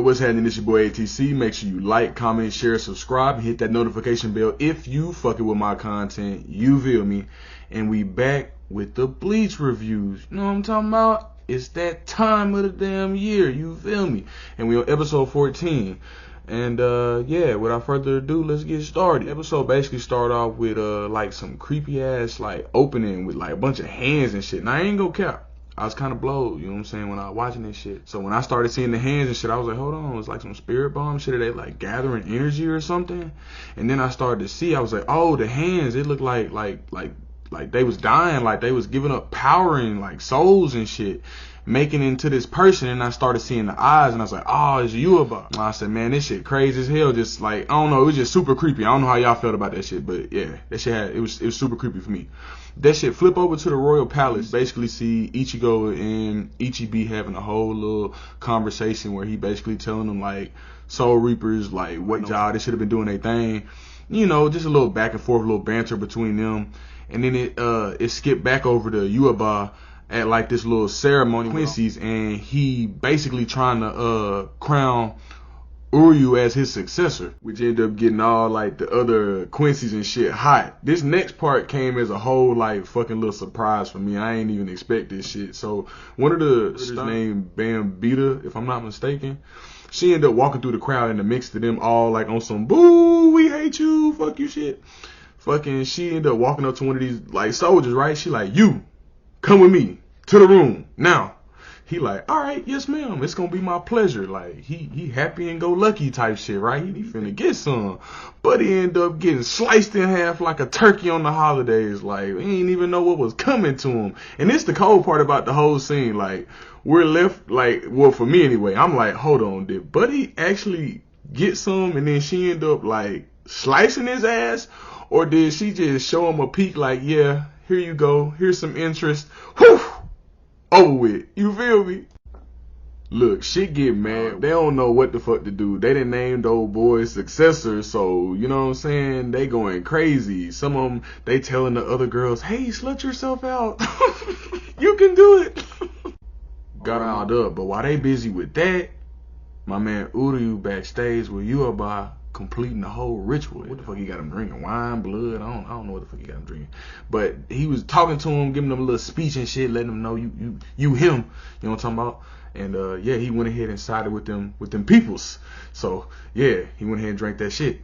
Yo, what's happening? It's your boy ATC. Make sure you like, comment, share, subscribe, and hit that notification bell if you fucking with my content. You feel me? And we back with the Bleach reviews. You know what I'm talking about? It's that time of the damn year. You feel me? And we on episode 14. And yeah, without further ado, let's get started. The episode basically start off with like some creepy ass like opening with like a bunch of hands and shit. And I ain't gonna cap, I was kind of blowed, you know what I'm saying, when I was watching this shit. So when I started seeing the hands and shit, I was like, hold on, it's like some spirit bomb shit. Are they like gathering energy or something? And then I started to see, I was like, oh, the hands, it looked like they was dying, like they was giving up power and like souls and shit, making into this person. And I started seeing the eyes, and I was like, oh, it's Yhwach. I said, man, this shit crazy as hell. Just like, I don't know, it was just super creepy. I don't know how y'all felt about that shit, but yeah, that shit it was super creepy for me. That shit flip over to the royal palace. Basically see Ichigo and Ichibi having a whole little conversation where he basically telling them like Soul Reapers, like what job they should have been doing their thing. You know, just a little back and forth, a little banter between them. And then it skipped back over to Yhwach at like this little ceremony with Quincy's, and he basically trying to crown Uryu as his successor, which ended up getting all like the other Quincy's and shit hot. This next part came as a whole like fucking little surprise for me. I ain't even expect this shit. So one of the named Bambita, if I'm not mistaken, she ended up walking through the crowd in the mix to them all like on some boo, we hate you, fuck you shit. Fucking, she ended up walking up to one of these like soldiers, right? She like, you come with me to the room now. He like, all right, yes ma'am, it's gonna be my pleasure. Like he happy and go lucky type shit, right? He finna get some, but he ended up getting sliced in half like a turkey on the holidays. Like he didn't even know what was coming to him. And it's the cold part about the whole scene. Like we're left like, well, for me anyway, I'm like, hold on, did Buddy actually get some and then she ended up like slicing his ass? Or did she just show him a peek like, yeah, here you go, here's some interest, whew, over with, you feel me? Look, shit get mad, they don't know what the fuck to do. They done named old boy's successor, so, you know what I'm saying, they going crazy. Some of them, they telling the other girls, hey, slut yourself out, you can do it. Got riled up, but while they busy with that, my man Uryu backstage with Yhwach completing the whole ritual. What the fuck he got him drinking? Wine, blood? I don't know what the fuck he got him drinking. But he was talking to him, giving him a little speech and shit, letting him know you him. You know what I'm talking about? And yeah, he went ahead and sided with them peoples. So yeah, he went ahead and drank that shit.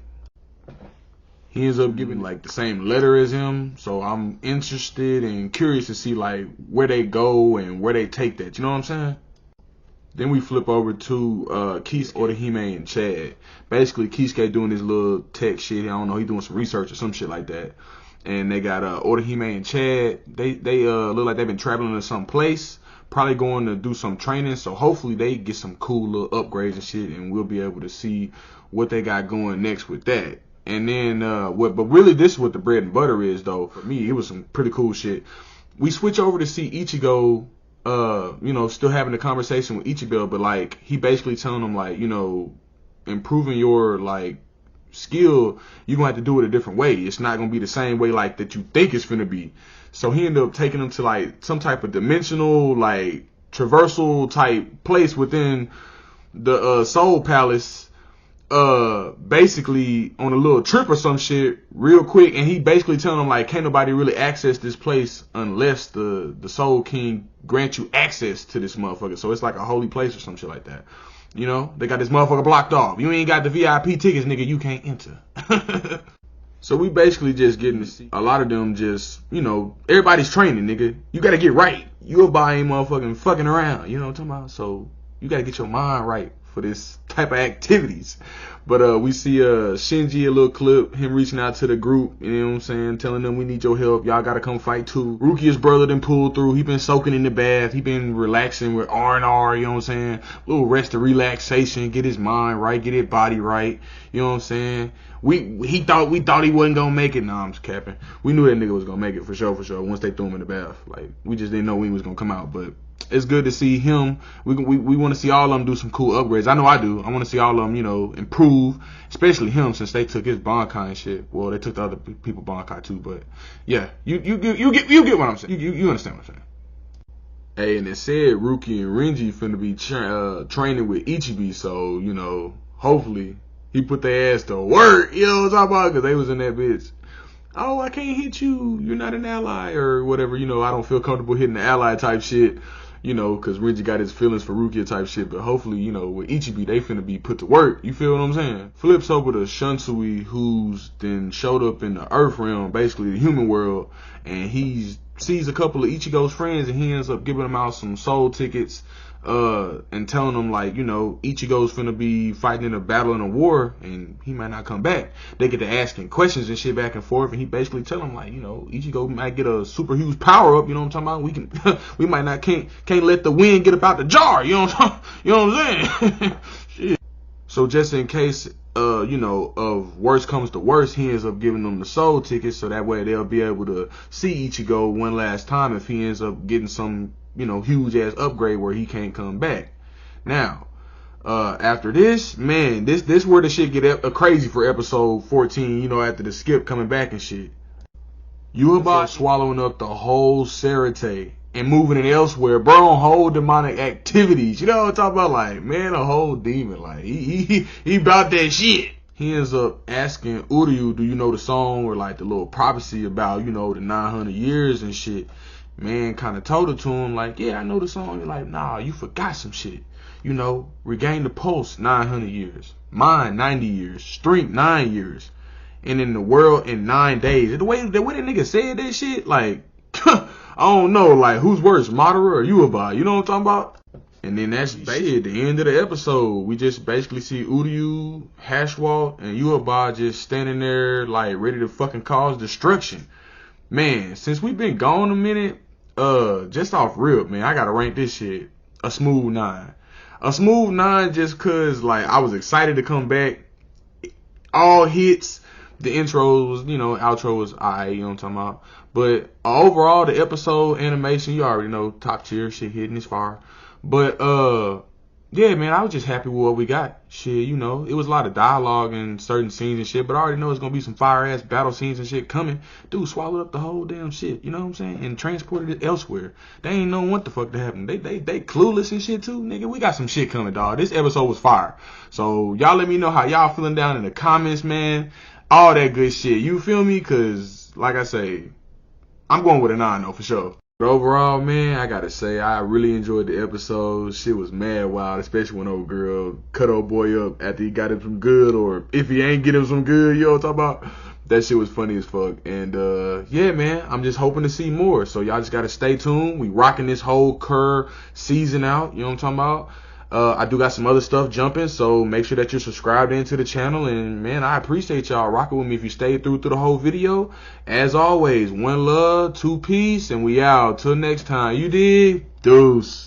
He ends up giving like the same letter as him. So I'm interested and curious to see like where they go and where they take that. You know what I'm saying? Then we flip over to Kisuke, Orihime, and Chad. Basically, Kisuke doing his little tech shit. I don't know, he doing some research or some shit like that. And they got Orihime and Chad. They look like they've been traveling to some place, probably going to do some training. So hopefully they get some cool little upgrades and shit, and we'll be able to see what they got going next with that. And then but really this is what the bread and butter is though. For me, it was some pretty cool shit. We switch over to see Ichigo. You know, still having a conversation with Ichigo, but like he basically telling him like, you know, improving your like skill, you're gonna have to do it a different way. It's not gonna be the same way like that you think it's gonna be. So he ended up taking him to like some type of dimensional like traversal type place within the Soul Palace, basically on a little trip or some shit real quick. And he basically telling him like, can't nobody really access this place unless the Soul King grant you access to this motherfucker. So it's like a holy place or some shit like that. You know, they got this motherfucker blocked off. You ain't got the VIP tickets, nigga, you can't enter. So we basically just getting to see a lot of them just, you know, everybody's training, nigga. You gotta get right. You'll buy ain't motherfucking fucking around. You know what I'm talking about? So you gotta get your mind right for this type of activities. But we see Shinji, a little clip, him reaching out to the group, you know what I'm saying, telling them we need your help, y'all gotta come fight too. Rukia's brother done pulled through, he been soaking in the bath, he been relaxing with R&R, you know what I'm saying, a little rest of relaxation, get his mind right, get his body right, you know what I'm saying. We thought he wasn't gonna make it. Nah, I'm just capping. We knew that nigga was gonna make it for sure once they threw him in the bath. Like, we just didn't know when he was gonna come out. But it's good to see him. We want to see all of them do some cool upgrades. I know I do. I want to see all of them, you know, improve, especially him, since they took his Bankai and shit. Well, they took the other people Bankai too, but yeah, you get what I'm saying. You understand what I'm saying. Hey, and it said Ruki and Renji finna be training with Ichibi, so, you know, hopefully he put their ass to work, you know what I'm talking about? Because they was in that bitch. Oh, I can't hit you, you're not an ally, or whatever, you know, I don't feel comfortable hitting the ally type shit, you know, because Renji got his feelings for Rukia type shit, but hopefully, you know, with Ichibi, they finna be put to work, you feel what I'm saying? Flips over to Shunsui, who's then showed up in the Earth realm, basically the human world, and he's sees a couple of Ichigo's friends, and he ends up giving them out some soul tickets, and telling them, like, you know, Ichigo's finna be fighting in a battle in a war, and he might not come back. They get to asking questions and shit back and forth, and he basically tell them, like, you know, Ichigo might get a super huge power up, you know what I'm talking about? We might not, can't let the wind get up out the jar, you know what I'm saying? Shit. So just in case, you know, of worst comes to worst, he ends up giving them the soul tickets, so that way they'll be able to see Ichigo one last time if he ends up getting some, you know, huge ass upgrade where he can't come back. Now, after this, man, this where the shit get crazy for episode 14, you know, after the skip coming back and shit. Yhwach swallowing up the whole Sarate and moving it elsewhere, bro, on whole demonic activities. You know what I'm talking about? Like, man, a whole demon. Like, he about that shit. He ends up asking Uryu, do you know the song or like the little prophecy about, you know, the 900 years and shit. Man kind of told it to him, like, yeah, I know the song. You're like, nah, you forgot some shit. You know, regain the pulse, 900 years. Mind, 90 years. Strength, 9 years. And in the world in 9 days. The way that nigga said that shit, like, I don't know, like, who's worse, Madara or Yhwach? You know what I'm talking about? And then that's basically the end of the episode. We just basically see Uryu, Yhwach, and Yhwach just standing there, like, ready to fucking cause destruction. Man, since we've been gone a minute, just off rip, man, I gotta rank this shit a smooth 9. A smooth 9 just cause, like, I was excited to come back. All hits. The intro was, you know, outro was alright, you know what I'm talking about. But overall, the episode, animation, you already know, top tier, shit hitting is fire. But, yeah, man, I was just happy with what we got. Shit, you know, it was a lot of dialogue and certain scenes and shit, but I already know it's gonna be some fire-ass battle scenes and shit coming. Dude swallowed up the whole damn shit, you know what I'm saying? And transported it elsewhere. They ain't know what the fuck to happen. They clueless and shit too, nigga. We got some shit coming, dog. This episode was fire. So, y'all let me know how y'all feeling down in the comments, man. All that good shit. You feel me? Cause, like I say, I'm going with a 9 though, for sure. But overall, man, I gotta say, I really enjoyed the episode. Shit was mad wild, especially when old girl cut old boy up after he got him some good, or if he ain't get him some good, you know what I'm talking about? That shit was funny as fuck. And, yeah, man, I'm just hoping to see more. So y'all just gotta stay tuned. We rocking this whole Cur season out, you know what I'm talking about? I do got some other stuff jumping, so make sure that you're subscribed into the channel. And, man, I appreciate y'all rocking with me if you stayed through the whole video. As always, one love, two peace, and we out. Till next time. You dig? Deuce.